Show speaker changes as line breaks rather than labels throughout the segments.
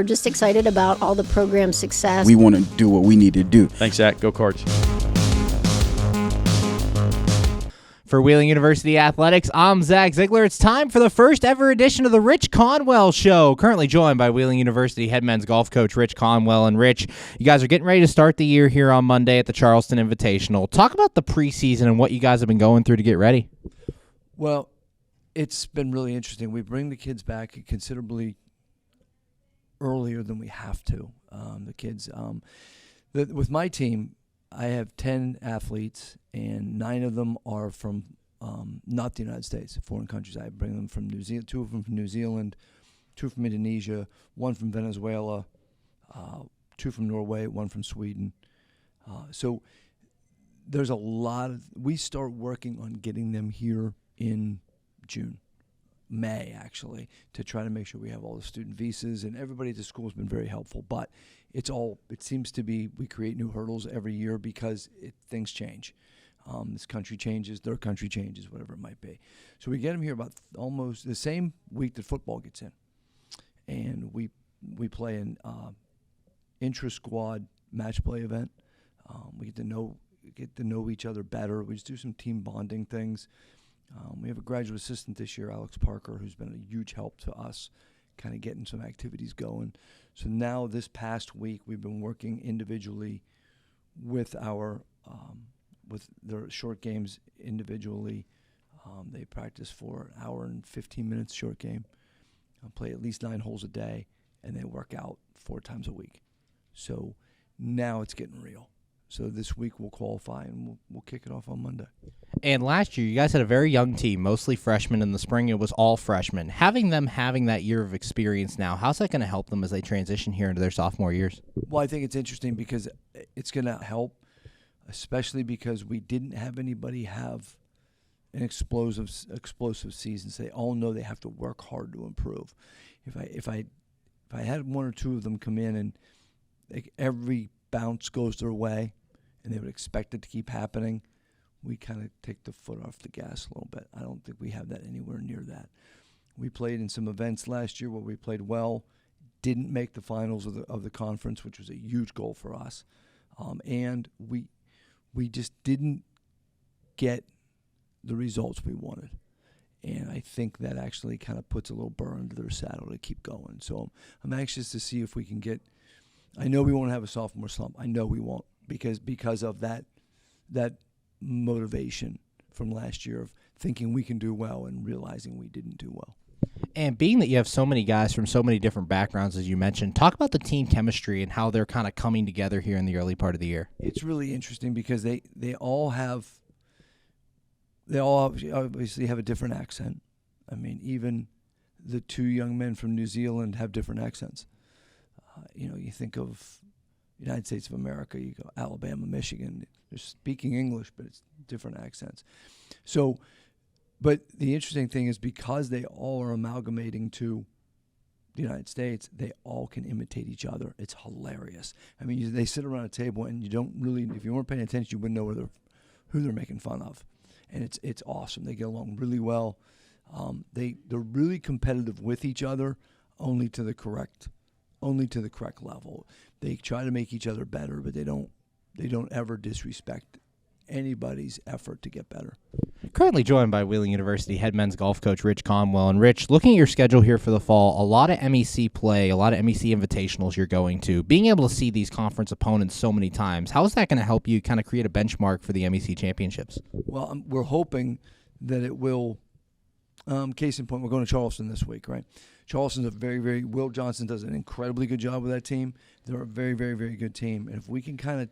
We're just excited about all the program success.
We want to do what we need to do.
Thanks, Zach. Go Cards.
For Wheeling University Athletics, I'm Zach Ziegler. It's time for the first ever edition of the Rich Conwell Show. Currently joined by Wheeling University head men's golf coach Rich Conwell. And Rich, you guys are getting ready to start the year here on Monday at the Charleston Invitational. Talk about the preseason and what you guys have been going through to get ready.
Well, it's been really interesting. We bring the kids back considerably earlier than we have to. The kids, with my team, I have 10 athletes, and 9 of them are from not the United States, foreign countries. I bring them from New Zealand, 2 of them from New Zealand, 2 from Indonesia, 1 from Venezuela, 2 from Norway, 1 from Sweden. So there's a lot of, we start working on getting them here in May, actually, to try to make sure we have all the student visas, and everybody at the school has been very helpful. But it seems to be, we create new hurdles every year because things change. This country changes, their country changes, whatever it might be. So we get them here about almost the same week that football gets in. And we play an intra-squad match play event. We get to know each other better. We just do some team bonding things. We have a graduate assistant this year, Alex Parker, who's been a huge help to us, kind of getting some activities going. So now this past week, we've been working individually with with their short games individually. They practice for an hour and 15 minutes short game, play at least 9 holes a day, and they work out 4 times a week. So now it's getting real. So this week we'll qualify, and we'll kick it off on Monday.
And last year, you guys had a very young team, mostly freshmen. In the spring, it was all freshmen. Having that year of experience now, how's that going to help them as they transition here into their sophomore years?
Well, I think it's interesting because it's going to help, especially because we didn't have anybody have an explosive season. So they all know they have to work hard to improve. If I had 1 or 2 of them come in and every bounce goes their way, and they would expect it to keep happening, we kind of take the foot off the gas a little bit. I don't think we have that anywhere near that. We played in some events last year where we played well, didn't make the finals of the conference, which was a huge goal for us, and we just didn't get the results we wanted. And I think that actually kind of puts a little burr under their saddle to keep going. So I'm anxious to see if we can get. I know we won't have a sophomore slump. I know we won't because of that motivation from last year of thinking we can do well and realizing we didn't do well.
And being that you have so many guys from so many different backgrounds, as you mentioned, talk about the team chemistry and how they're kind of coming together here in the early part of the year.
It's really interesting because they all obviously have a different accent. I mean, even the 2 young men from New Zealand have different accents. You think of United States of America, you go Alabama, Michigan, they're speaking English, but it's different accents. So, but the interesting thing is because they all are amalgamating to the United States, they all can imitate each other. It's hilarious. I mean, they sit around a table and you don't really, if you weren't paying attention, you wouldn't know who they're making fun of. And it's awesome. They get along really well. They're really competitive with each other, only to the correct level. They try to make each other better, but they don't ever disrespect anybody's effort to get better.
Currently joined by Wheeling University head men's golf coach Rich Conwell. And Rich, looking at your schedule here for the fall, a lot of MEC play, a lot of MEC invitationals you're going to. Being able to see these conference opponents so many times, how is that going to help you kind of create a benchmark for the MEC championships?
Well, we're hoping that it will. Case in point, we're going to Charleston this week, right? Charleston's a very, Will Johnson does an incredibly good job with that team. They're a very, very, very good team. And if we can kind of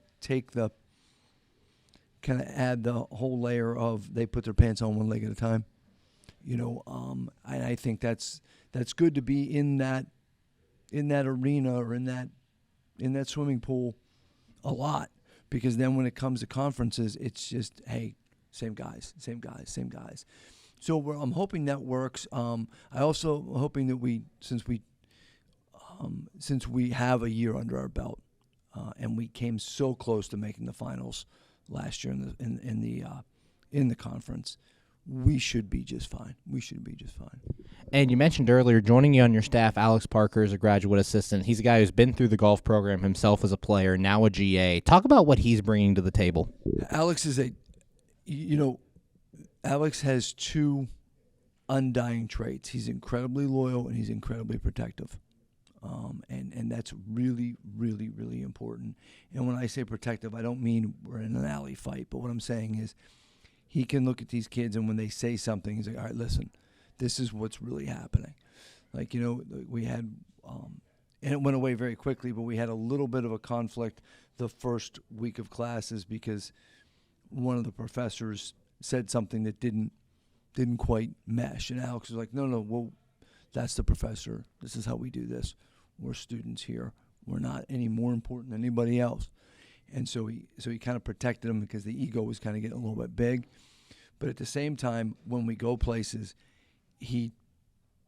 add the whole layer of they put their pants on one leg at a time, I think that's good to be in that arena or in that swimming pool a lot, because then when it comes to conferences, it's just, hey, same guys. So I'm hoping that works. I also am hoping that since we have a year under our belt, and we came so close to making the finals last year in the conference, we should be just fine.
And you mentioned earlier, joining you on your staff, Alex Parker is a graduate assistant. He's a guy who's been through the golf program himself as a player, now a GA. Talk about what he's bringing to the table.
Alex is Alex has two undying traits. He's incredibly loyal and he's incredibly protective. And that's really, really, really important. And when I say protective, I don't mean we're in an alley fight, but what I'm saying is he can look at these kids and when they say something, he's like, all right, listen, this is what's really happening. Like, we had, and it went away very quickly, but we had a little bit of a conflict the first week of classes because one of the professors said something that didn't quite mesh. And Alex was like, no, well, that's the professor. This is how we do this. We're students here. We're not any more important than anybody else. And so he kind of protected him because the ego was kind of getting a little bit big. But at the same time, when we go places, he,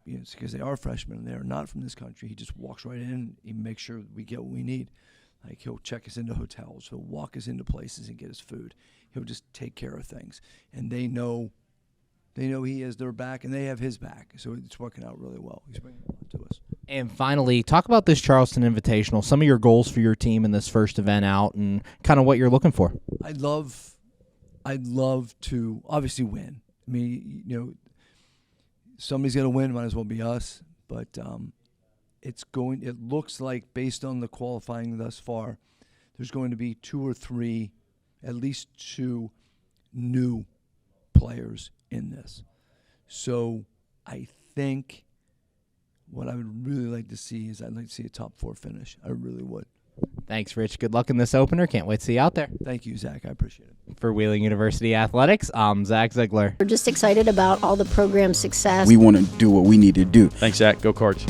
it's because they are freshmen and they're not from this country. He just walks right in. He makes sure we get what we need. Like he'll check us into hotels. He'll walk us into places and get us food. He'll just take care of things. And they know he has their back and they have his back. So it's working out really well. He's bringing a lot to us.
And finally, talk about this Charleston Invitational, some of your goals for your team in this first event out and kind of what you're looking for.
I'd love to obviously win. I mean, somebody's going to win, might as well be us. But it looks like based on the qualifying thus far, there's going to be at least two new players in this. So I think what I would really like to see is I'd like to see a top 4 finish. I really would.
Thanks, Rich. Good luck in this opener. Can't wait to see you out there.
Thank you, Zach. I appreciate it.
For Wheeling University Athletics, I'm Zach Ziegler.
We're just excited about all the program success.
We want to do what we need to do.
Thanks, Zach. Go Cards.